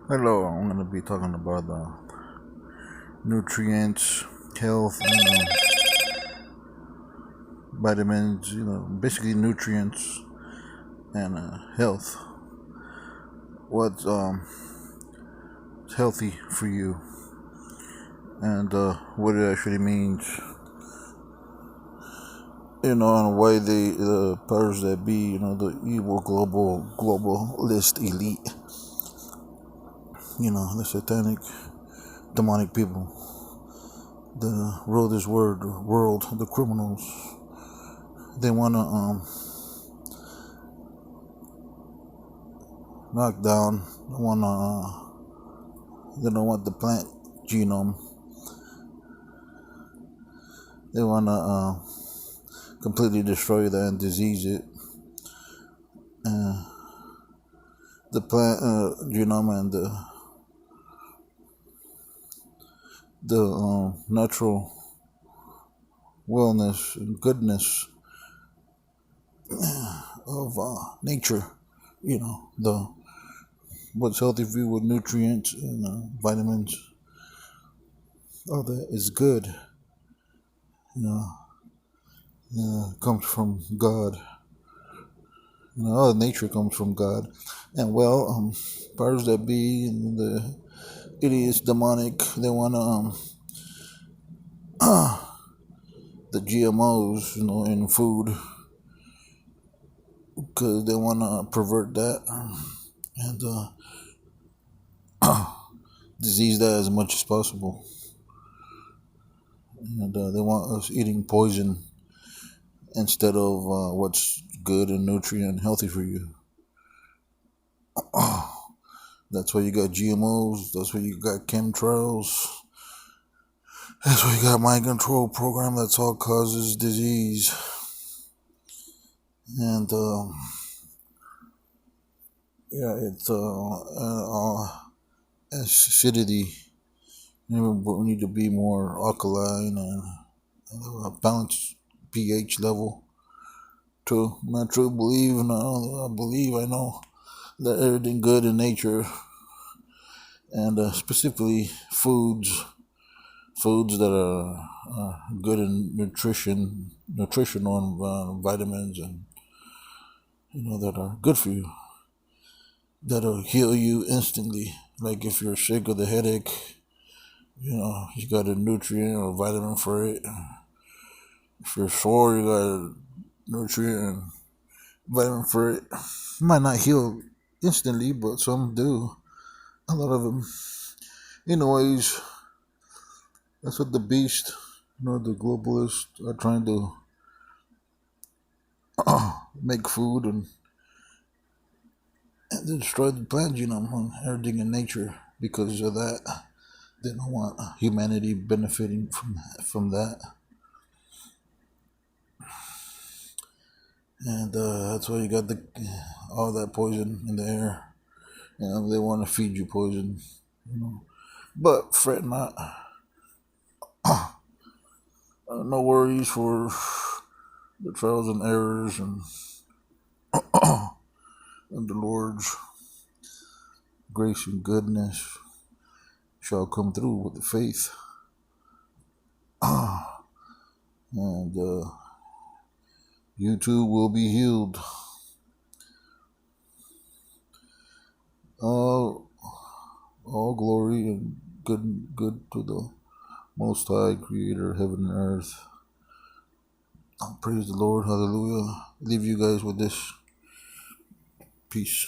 Hello, I'm going to be talking about nutrients, health, vitamins, basically nutrients and health. What's healthy for you and what it actually means, and why the powers that be, the evil globalist elite, the satanic, demonic people that rule this world, the criminals. They want to knock down. They don't want the plant genome. They want to completely destroy that and disease it. The plant genome and the natural wellness and goodness of nature. The what's healthy for you with nutrients and vitamins. All that is good. Comes from God. All nature comes from God. And powers that be and the idiots, demonic, they want the GMOs, in food, because they want to pervert that and disease that as much as possible. And they want us eating poison instead of what's good and nutrient and healthy for you. That's why you got GMOs. That's why you got chemtrails. That's why you got mind control program. That's all causes disease. And it's acidity. We need to be more alkaline and balanced pH level. To not truly believe, and I know that everything good in nature, and specifically foods that are good in nutritional and vitamins, and that are good for you, that'll heal you instantly. Like if you're sick with a headache, you got a nutrient or vitamin for it. If you're sore, you got a nutrient and vitamin for it. Might not heal instantly, but some do. A lot of them. Anyways, that's what the beast, the globalists are trying to make food and destroy the plant genome and everything in nature. Because of that, they don't want humanity benefiting from that. And that's why you got all that poison in the air. They want to feed you poison. But fret not. No worries for the trials and errors and the Lord's grace and goodness shall come through with the faith. And you too will be healed. All glory and good to the Most High, Creator of heaven and earth. Praise the Lord, hallelujah. Leave you guys with this. Peace.